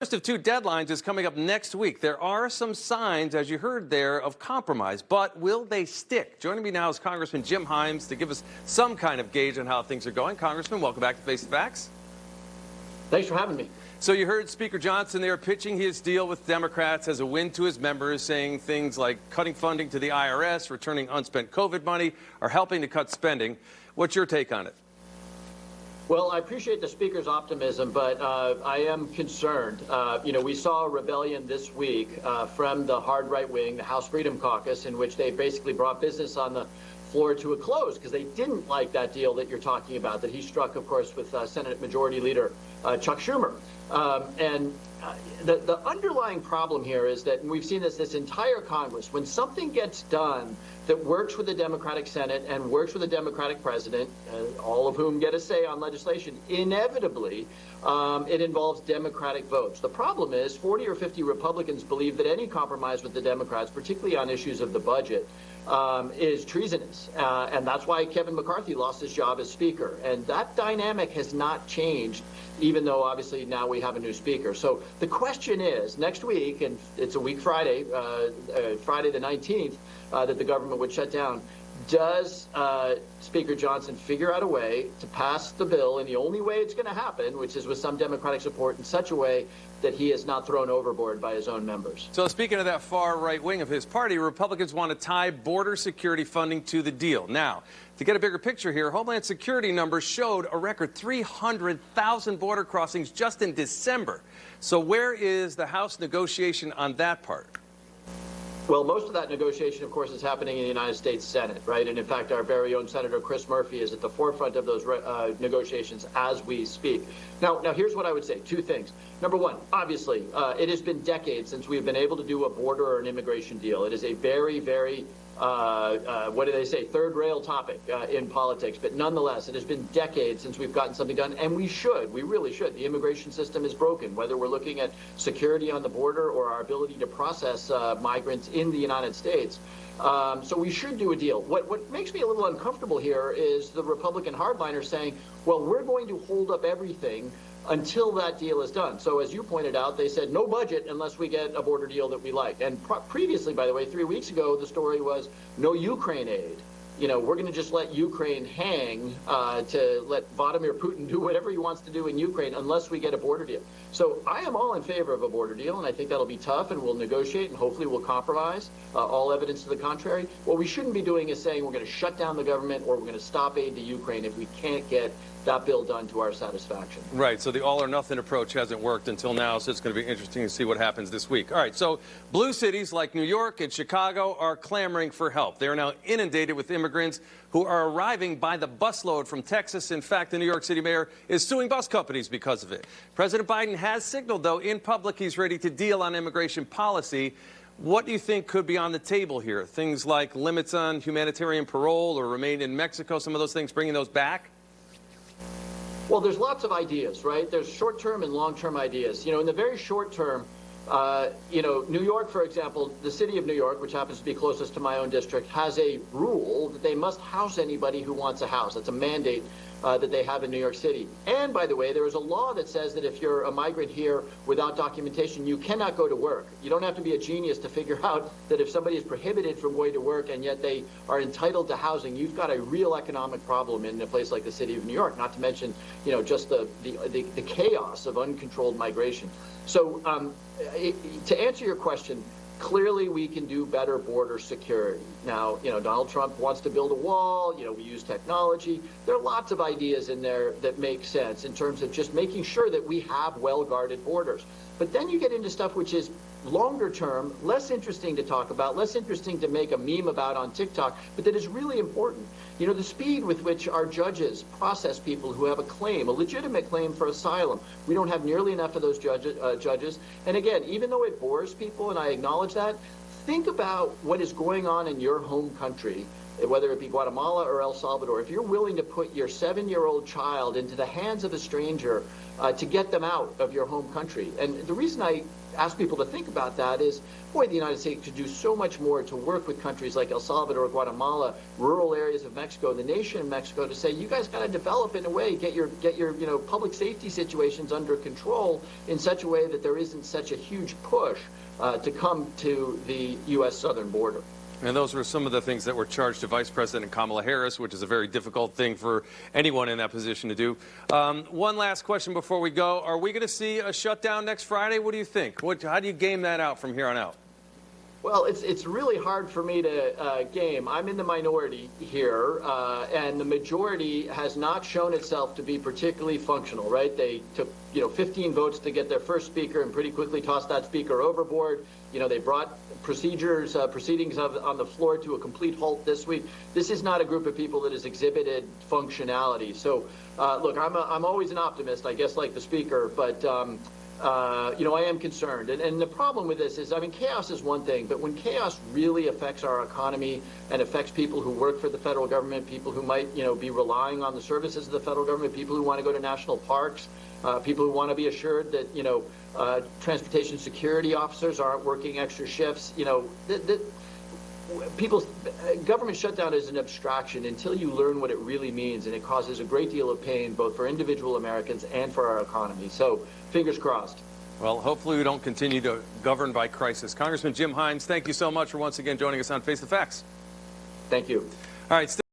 First of two deadlines is coming up next week. There are some signs, as you heard there, of compromise, but will they stick? Joining me now is Congressman Jim Himes to give us some kind of gauge on how things are going. Congressman, welcome back to Face the Facts. Thanks for having me. So you heard Speaker Johnson there pitching his deal with Democrats as a win to his members, saying things like cutting funding to the IRS, returning unspent COVID money, or helping to cut spending. What's your take on it? Well, I appreciate the Speaker's optimism, but I am concerned. We saw a rebellion this week from the hard right wing, the House Freedom Caucus, in which they basically brought business on the floor to a close because they didn't like that deal that you're talking about, that he struck, of course, with Senate Majority Leader Chuck Schumer. The underlying problem here is that, and we've seen this entire Congress, when something gets done that works with the Democratic Senate and works with the Democratic President, all of whom get a say on legislation, inevitably it involves Democratic votes. The problem is 40 or 50 Republicans believe that any compromise with the Democrats, particularly on issues of the budget, is treasonous. And that's why Kevin McCarthy lost his job as Speaker. And that dynamic has not changed, even though obviously now we have a new Speaker. So the question is, next week, and it's a week Friday, Friday the 19th, that the government would shut down, does Speaker Johnson figure out a way to pass the bill in the only way it's going to happen, which is with some Democratic support, in such a way that he is not thrown overboard by his own members? So speaking of that far right wing of his party, Republicans want to tie border security funding to the deal. Now, to get a bigger picture here, Homeland Security numbers showed a record 300,000 border crossings just in December. So where is the House negotiation on that part? Well, most of that negotiation, of course, is happening in the United States Senate, right? And in fact, our very own Senator Chris Murphy is at the forefront of those negotiations as we speak. Now, here's what I would say. Two things. Number one, obviously, it has been decades since we've been able to do a border or an immigration deal. It is a very, very what do they say, third rail topic in politics. But nonetheless, it has been decades since we've gotten something done, and we really should. The immigration system is broken, whether we're looking at security on the border or our ability to process migrants in the United States. So we should do a deal. What makes me a little uncomfortable here is the Republican hardliners saying, well, we're going to hold up everything until that deal is done. So as you pointed out, they said no budget unless we get a border deal that we like. And previously, by the way, 3 weeks ago, the story was no Ukraine aid. We're going to just let Ukraine hang to let Vladimir Putin do whatever he wants to do in Ukraine unless we get a border deal. So I am all in favor of a border deal, and I think that'll be tough, and we'll negotiate, and hopefully we'll compromise. All evidence to the contrary. What we shouldn't be doing is saying we're going to shut down the government or we're going to stop aid to Ukraine if we can't get that bill done to our satisfaction. Right, so the all-or-nothing approach hasn't worked until now, so it's going to be interesting to see what happens this week. All right, so blue cities like New York and Chicago are clamoring for help. They are now inundated with immigrants who are arriving by the busload from Texas. In fact, the New York City mayor is suing bus companies because of it. President Biden has signaled, though, in public he's ready to deal on immigration policy. What do you think could be on the table here? Things like limits on humanitarian parole or remain in Mexico, some of those things, bringing those back? Well, there's lots of ideas, right? There's short-term and long-term ideas. In the very short term, New York, for example, the city of New York, which happens to be closest to my own district, has a rule that they must house anybody who wants a house. That's a mandate that they have in New York City. And by the way, there is a law that says that if you're a migrant here without documentation, you cannot go to work. You don't have to be a genius to figure out that if somebody is prohibited from going to work and yet they are entitled to housing, you've got a real economic problem in a place like the city of New York, not to mention, just the chaos of uncontrolled migration. So to answer your question, clearly, we can do better border security. Now, Donald Trump wants to build a wall. We use technology. There are lots of ideas in there that make sense in terms of just making sure that we have well-guarded borders. But then you get into stuff which is longer term, less interesting to talk about, less interesting to make a meme about on TikTok, but that is really important. The speed with which our judges process people who have a claim, a legitimate claim for asylum. We don't have nearly enough of those judges. And again, even though it bores people, and I acknowledge that, think about what is going on in your home country whether it be Guatemala or El Salvador, if you're willing to put your 7-year-old child into the hands of a stranger to get them out of your home country. And the reason I ask people to think about that is, boy, the United States could do so much more to work with countries like El Salvador, Guatemala, rural areas of Mexico, the nation of Mexico, to say, you guys got to develop in a way, get your public safety situations under control in such a way that there isn't such a huge push to come to the U.S. southern border. And those were some of the things that were charged to Vice President Kamala Harris, which is a very difficult thing for anyone in that position to do. One last question before we go. Are we going to see a shutdown next Friday? What do you think? How do you game that out from here on out? Well, it's really hard for me to game. I'm in the minority here, and the majority has not shown itself to be particularly functional, right? They took 15 votes to get their first speaker and pretty quickly tossed that speaker overboard. They brought proceedings on the floor to a complete halt this week. This is not a group of people that has exhibited functionality. So, look, I'm always an optimist, I guess, like the speaker, but I am concerned. And the problem with this is, chaos is one thing, but when chaos really affects our economy and affects people who work for the federal government, people who might, be relying on the services of the federal government, people who want to go to national parks, people who want to be assured that, transportation security officers aren't working extra shifts, people's government shutdown is an abstraction until you learn what it really means, and it causes a great deal of pain both for individual Americans and for our economy. So fingers crossed. Well, hopefully we don't continue to govern by crisis. Congressman Jim Himes, thank you so much for once again joining us on Face the Facts. Thank you. All right.